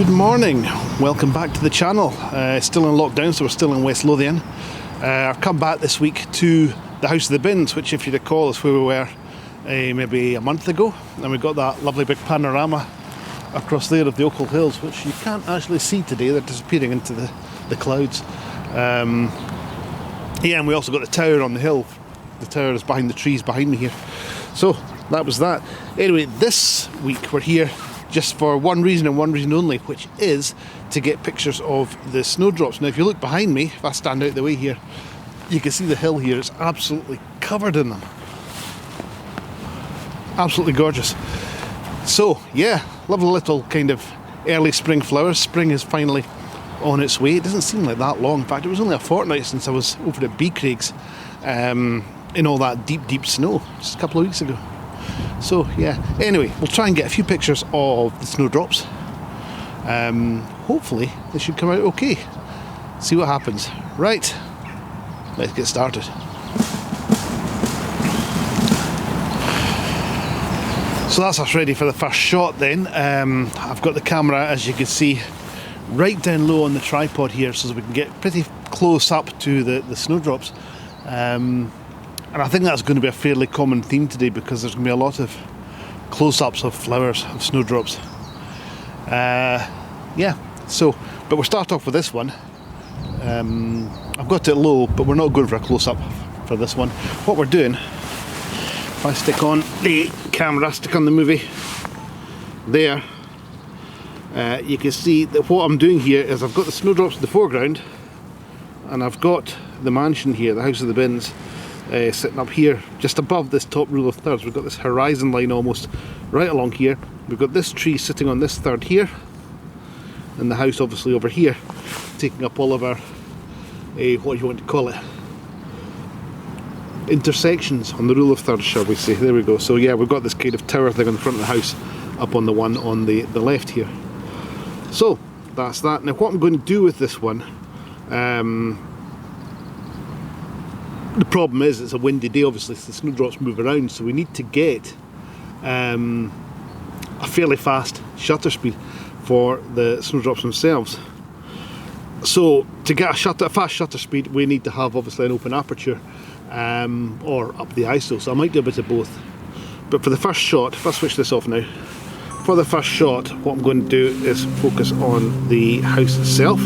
Good morning, welcome back to the channel. Still in lockdown, so we're still in West Lothian. I've come back this week to the House of the Bins, which if you recall is where we were maybe a month ago, and we've got that lovely big panorama across there of the Ochil Hills, which you can't actually see today, they're disappearing into the clouds. Yeah, and we also got the tower on the hill. The tower is behind the trees behind me here. So that was that. Anyway, this week we're here just for one reason and one reason only, which is to get pictures of the snowdrops. Now if you look behind me, if I stand out the way here, you can see the hill here, it's absolutely covered in them. Absolutely gorgeous. So yeah, lovely little kind of early spring flowers. Spring is finally on its way. It doesn't seem like that long. In fact, it was only a fortnight since I was over at B Craig's in all that deep snow, just a couple of weeks ago. So yeah, anyway, we'll try and get a few pictures of the snowdrops. Hopefully they should come out okay. See what happens. Right, let's get started. So that's us ready for the first shot then. I've got the camera, as you can see, right down low on the tripod here so that we can get pretty close up to the snowdrops. And I think that's going to be a fairly common theme today because there's going to be a lot of close-ups of flowers, of snowdrops. Yeah, so, but we'll start off with this one. I've got it low, but we're not going for a close-up for this one. What we're doing, if I stick on the camera, stick on the movie there, you can see that what I'm doing here is I've got the snowdrops in the foreground and I've got the mansion here, the House of the Bins, sitting up here just above this top rule of thirds. We've got this horizon line almost right along here. We've got this tree sitting on this third here and the house obviously over here, taking up all of our what do you want to call it, intersections on the rule of thirds, shall we say. There we go. So yeah, we've got this kind of tower thing on the front of the house up on the one on the left here. So that's that. Now what I'm going to do with this one, the problem is it's a windy day, obviously, so the snowdrops move around, so we need to get a fairly fast shutter speed for the snowdrops themselves. So to get a fast shutter speed, we need to have obviously an open aperture or up the ISO, so I might do a bit of both. But for the first shot, if I switch this off now, for the first shot what I'm going to do is focus on the house itself.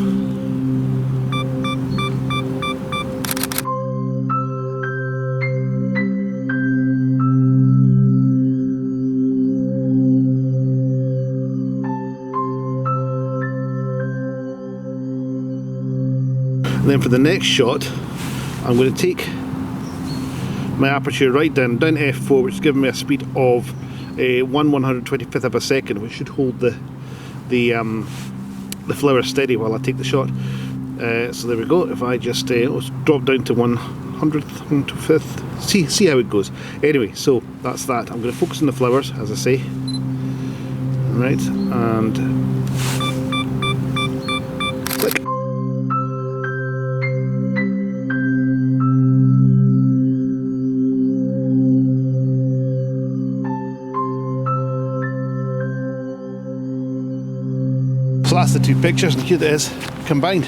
And then for the next shot, I'm going to take my aperture right down to f4, which is giving me a speed of 1/125th of a second, which should hold the flower steady while I take the shot. So there we go. If I just let's drop down to 1/100th, 1/25th, see how it goes. Anyway, so that's that. I'm going to focus on the flowers, as I say. Right, and click. So that's the two pictures, and here it is combined.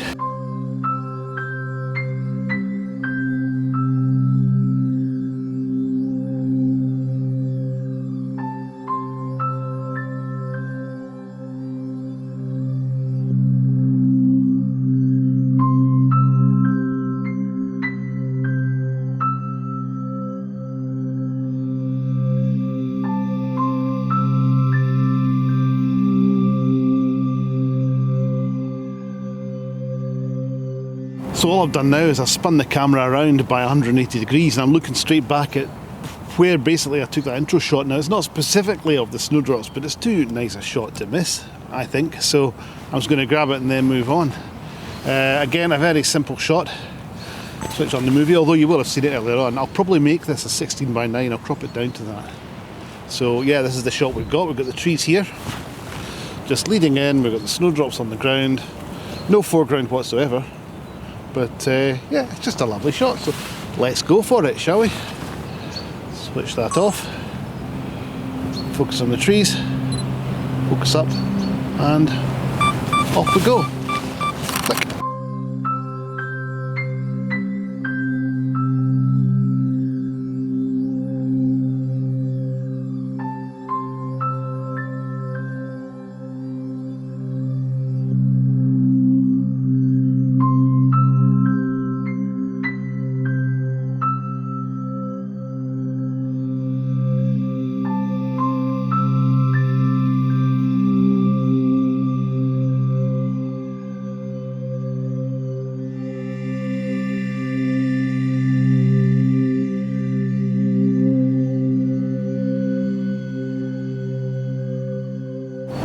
So all I've done now is I've spun the camera around by 180 degrees and I'm looking straight back at where basically I took that intro shot. Now it's not specifically of the snowdrops, but it's too nice a shot to miss, I think. So I'm just going to grab it and then move on. Again, a very simple shot. Switch on the movie, although you will have seen it earlier on. I'll probably make this a 16:9, I'll crop it down to that. So yeah, this is the shot we've got. We've got the trees here, just leading in, we've got the snowdrops on the ground, no foreground whatsoever. But yeah, it's just a lovely shot, so let's go for it, shall we? Switch that off, focus on the trees, focus up, and off we go. Click.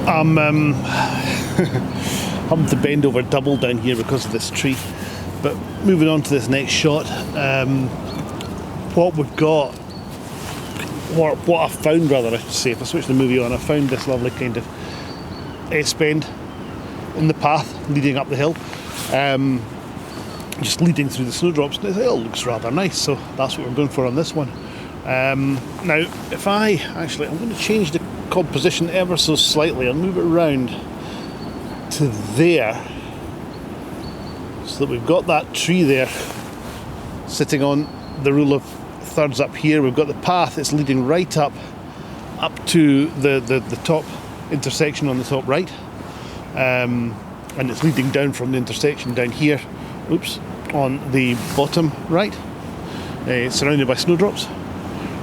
I'm having to bend over double down here because of this tree. But moving on to this next shot, what we've got, what I found rather, I should say, if I switch the movie on, I found this lovely kind of S-bend in the path leading up the hill, just leading through the snowdrops. It all looks rather nice, so that's what we're going for on this one. Now, if I'm going to change the composition ever so slightly. I'll move it around to there so that we've got that tree there sitting on the rule of thirds up here. We've got the path that's leading right up to the top intersection on the top right, and it's leading down from the intersection down here, on the bottom right, surrounded by snowdrops,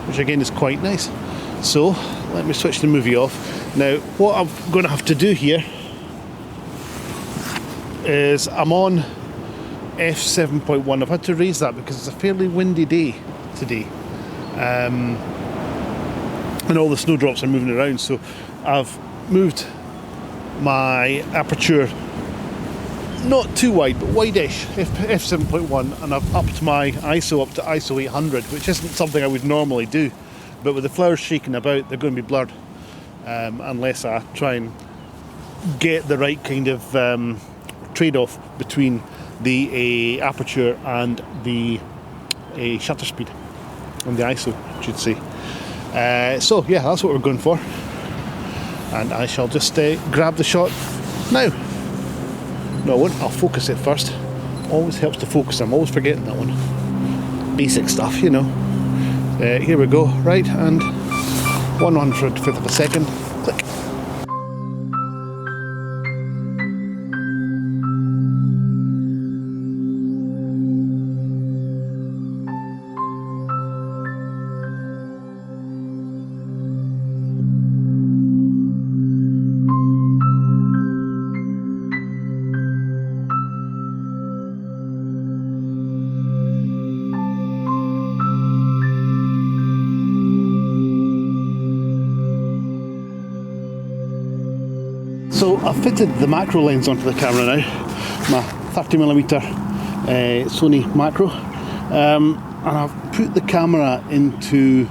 which again is quite nice. So let me switch the movie off. Now what I'm going to have to do here is I'm on f7.1. I've had to raise that because it's a fairly windy day today, and all the snowdrops are moving around, so I've moved my aperture not too wide but wide-ish, f7.1, and I've upped my ISO up to ISO 800, which isn't something I would normally do. But with the flowers shaking about, they're going to be blurred unless I try and get the right kind of trade-off between the aperture and the shutter speed and the ISO, I should say. So yeah, that's what we're going for, and I shall just grab the shot now. No, I won't. I'll focus it first. Always helps to focus. I'm always forgetting that one. Basic stuff, you know. Here we go, right, and 1/105th of a second, click. So I've fitted the macro lens onto the camera now, my 30mm Sony macro, and I've put the camera into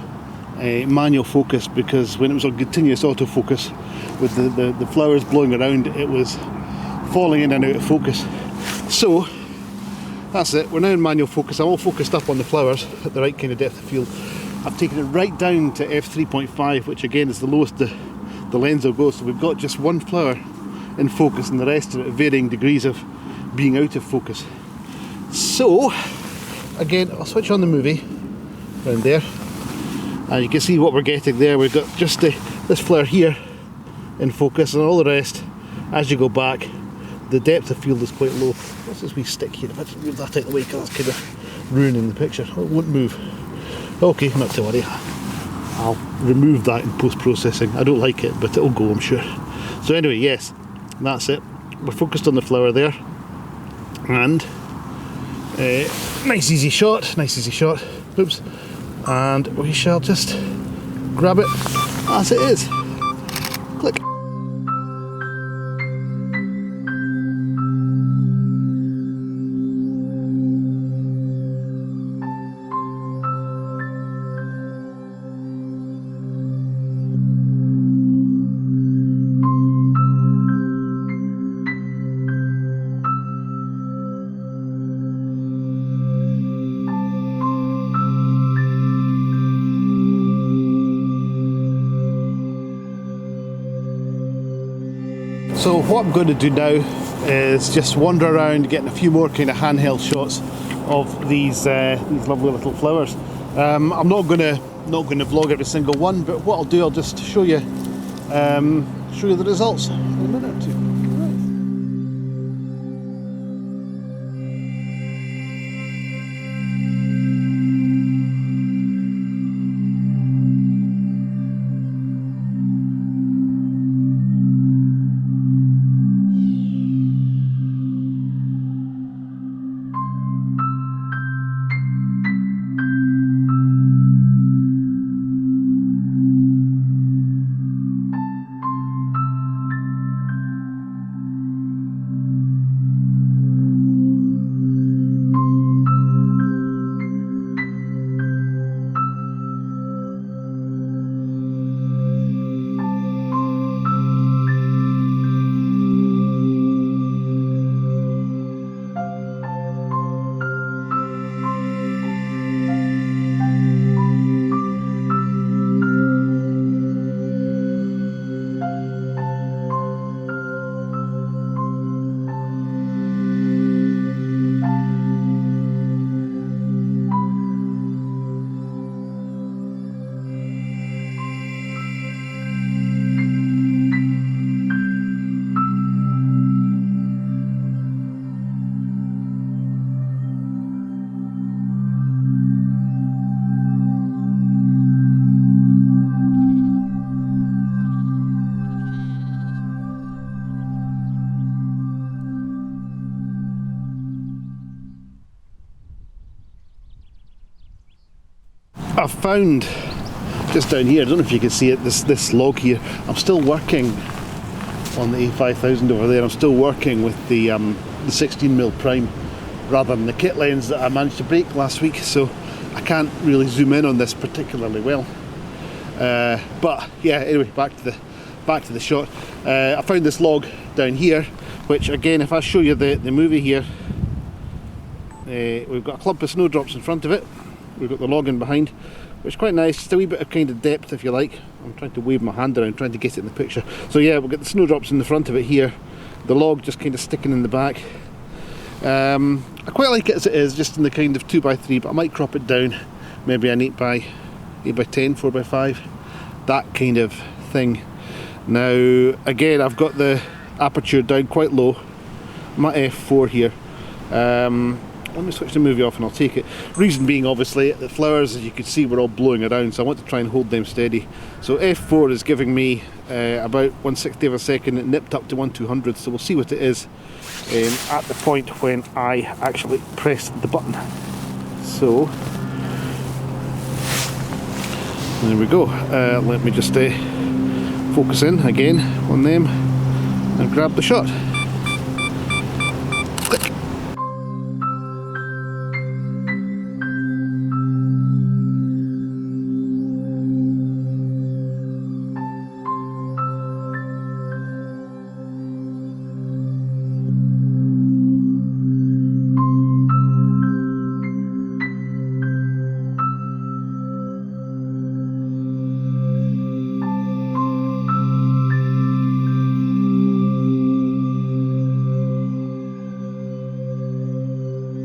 manual focus because when it was on continuous autofocus with the flowers blowing around, it was falling in and out of focus. So that's it, we're now in manual focus. I'm all focused up on the flowers at the right kind of depth of field. I've taken it right down to f3.5, which again is the lowest the lens will go, so we've got just one flower in focus and the rest are at varying degrees of being out of focus. So again, I'll switch on the movie around there, and you can see what we're getting there. We've got just this flower here in focus, and all the rest, as you go back, the depth of field is quite low. What's this wee stick here? If I just move that out of the way, because that's kind of ruining the picture. Oh, it won't move. Okay, not to worry. I'll remove that in post-processing. I don't like it, but it'll go, I'm sure. So anyway, yes, that's it. We're focused on the flower there, and nice easy shot. Oops, and we shall just grab it as it is. Click. what I'm going to do now is just wander around getting a few more kind of handheld shots of these lovely little flowers. I'm not going to vlog every single one, but what I'll do, I'll just show you the results in a minute or two. I've found just down here, I don't know if you can see it, this log here. I'm still working on the A5000 over there. I'm still working with the 16mm prime rather than the kit lens that I managed to break last week, so I can't really zoom in on this particularly well. But yeah, anyway, back to the shot. I found this log down here, which again, if I show you the movie here, we've got a clump of snowdrops in front of it. We've got the log in behind, which is quite nice. Just a wee bit of kind of depth, if you like. I'm trying to wave my hand around, trying to get it in the picture. So yeah, we've got the snowdrops in the front of it here. The log just kind of sticking in the back. I quite like it as it is, just in the kind of 2x3, but I might crop it down. Maybe an 8x10, 4x5, that kind of thing. Now, again, I've got the aperture down quite low. I'm at f4 here. Let me switch the movie off and I'll take it. Reason being, obviously, the flowers, as you can see, were all blowing around, so I want to try and hold them steady. So f4 is giving me about 1/60 of a second. It nipped up to 1/200, so we'll see what it is at the point when I actually press the button. So there we go. Let me just focus in again on them and grab the shot. Click.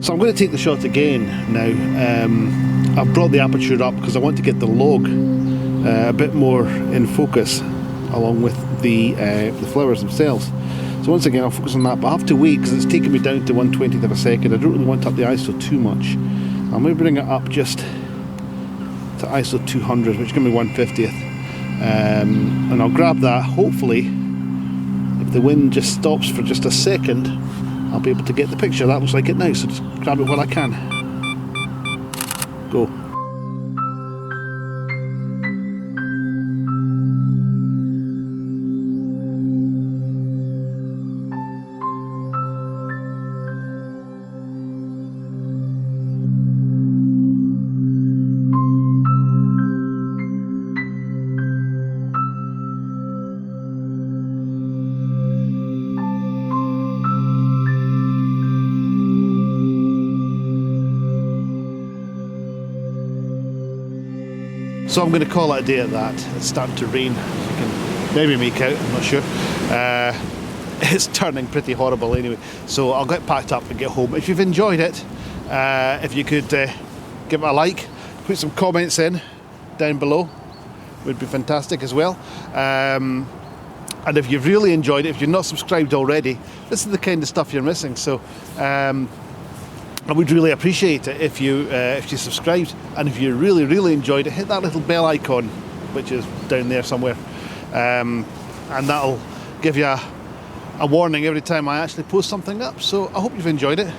So I'm going to take the shot again now. I've brought the aperture up because I want to get the log a bit more in focus along with the flowers themselves. So once again I'll focus on that, but I have to wait because it's taking me down to 1/20th of a second. I don't really want to up the ISO too much. I'm going to bring it up just to ISO 200, which is going to be 1/50th. And I'll grab that. Hopefully, if the wind just stops for just a second, I'll be able to get the picture. That looks like it now, so just grab it while I can. Go. So I'm going to call it a day at that. It's starting to rain, as you can maybe make out, I'm not sure. it's turning pretty horrible anyway. So I'll get packed up and get home. If you've enjoyed it, if you could give it a like, put some comments in down below, would be fantastic as well. And if you've really enjoyed it, if you're not subscribed already, this is the kind of stuff you're missing. So I would really appreciate it if you subscribed, and if you really enjoyed it, hit that little bell icon, which is down there somewhere, and that'll give you a warning every time I actually post something up. So I hope you've enjoyed it,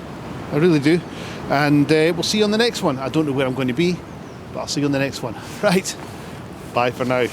I really do, and we'll see you on the next one. I don't know where I'm going to be, but I'll see you on the next one. Right, bye for now.